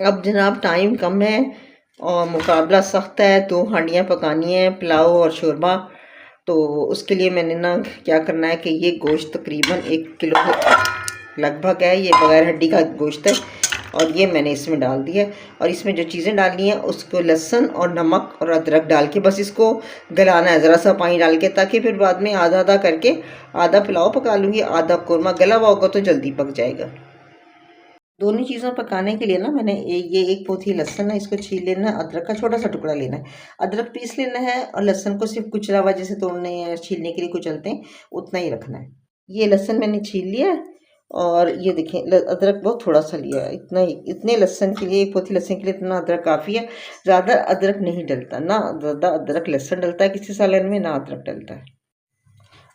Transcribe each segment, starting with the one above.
अब जनाब टाइम कम है और मुकाबला सख्त है, 2 हांडियाँ पकानी है, पुलाव और शोरबा। तो उसके लिए मैंने ना क्या करना है कि ये गोश्त तकरीबन 1 किलो लगभग है, ये बगैर हड्डी का गोश्त है। और ये मैंने इसमें डाल दिया है और इसमें जो चीज़ें डालनी है उसको लहसुन और नमक और अदरक डाल के बस इसको गलाना है ज़रा सा पानी डाल के, ताकि फिर बाद में आधा आधा करके आधा पुलाव पका लूँगी, आधा कोरमा गला हुआ होगा तो जल्दी पक जाएगा। दोनों चीज़ों पकाने के लिए ना मैंने ये 1 पोथी लहसुन है, इसको छील लेना है, अदरक का छोटा सा टुकड़ा लेना है, अदरक पीस लेना है और लहसुन को सिर्फ कुचला हुआ जैसे तोड़ने या छीलने के लिए कुचलते हैं उतना ही रखना है। ये लहसुन मैंने छील लिया है और ये देखें अदरक बहुत थोड़ा सा लिया है, इतना ही, इतने लहसुन के लिए 1 पोथी लहसुन के लिए इतना अदरक काफ़ी है। ज़्यादा अदरक नहीं डलता, ना ज़्यादा अदरक लहसुन डलता है किसी सालन में, ना अदरक डलता है।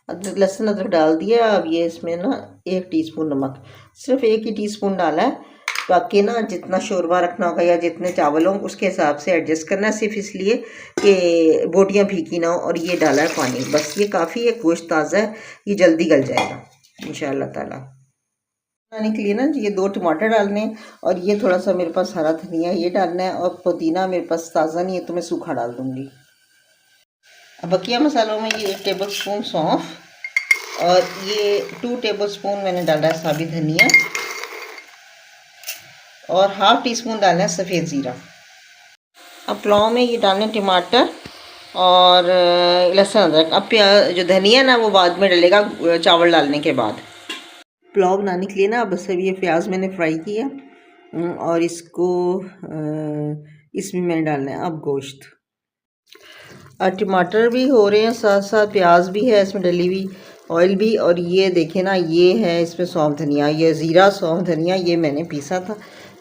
अदरक लहसुन अदरक डाल दिया। अब ये इसमें ना 1 टीस्पून नमक, सिर्फ 1 ही टीस्पून डाला है, बाकी ना जितना शोरबा रखना होगा या जितने चावल हों उसके हिसाब से एडजस्ट करना है, सिर्फ इसलिए कि बोटियाँ फीकी ना हो। और ये डाला है पानी, बस ये काफ़ी है, गोश्त ताज़ा है, ये जल्दी गल जाएगा इंशाअल्लाह ताला। बनाने के लिए ना ये 2 टमाटर डालने हैं और ये थोड़ा सा मेरे पास हरा धनिया ये डालना है और पुदीना मेरे पास ताज़ा नहीं है तो मैं सूखा डाल दूँगी। अब बकिया मसालों में ये 1 टेबल स्पून सौंफ और ये 2 टेबल स्पून मैंने डाला है साबित धनिया और हाफ टी स्पून डालना है सफ़ेद ज़ीरा। अब पुलाव में ये डालने टमाटर और लहसुन अदरक। अब जो धनिया ना वो बाद में डलेगा चावल डालने के बाद। पुलाव बनाने के लिए ना बस अब ये प्याज मैंने फ्राई किया और इसको इसमें मैंने डालना है अब गोश्त। टमाटर भी हो रहे हैं साथ साथ, प्याज भी है इसमें डली हुई, ऑयल भी। और ये देखें ना ये है इसमें सौंफ धनिया, ये ज़ीरा सौंफ धनिया ये मैंने पीसा था,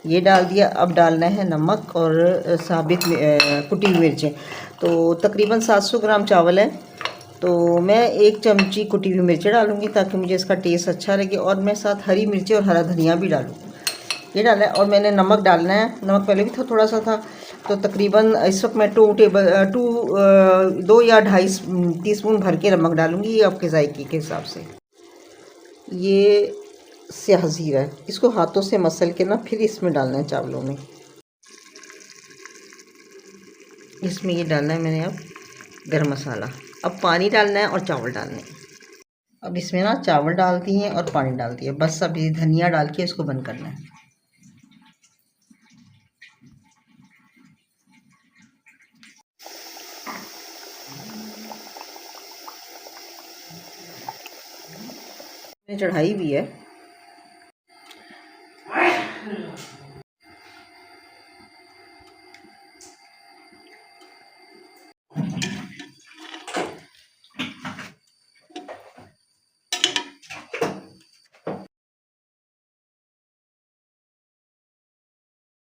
ये डाल दिया। अब डालना है नमक और साबित कुटी हुई मिर्चें। तो तकरीबन 700 ग्राम चावल है तो मैं 1 चमची कुटी हुई मिर्चें डालूँगी ताकि मुझे इसका टेस्ट अच्छा लगे, और मैं साथ हरी मिर्चें और हरा धनिया भी डालूँ, ये डालना है। और मैंने नमक डालना है, नमक पहले भी था थोड़ा सा था, तो तकरीबन इस वक्त मैं 2 या 2.5 टीस्पून भर के नमक डालूँगी, ये आपके जायके के हिसाब से। ये स्याह ज़ीरा है, इसको हाथों से मसल के ना फिर इसमें डालना है चावलों में। इसमें ये डालना है मैंने अब गरम मसाला। अब पानी डालना है और चावल डालने हैं। अब इसमें ना चावल डाल दिए और पानी डाल दिया, बस अब ये धनिया डाल के इसको बंद करना है। चढ़ाई भी है।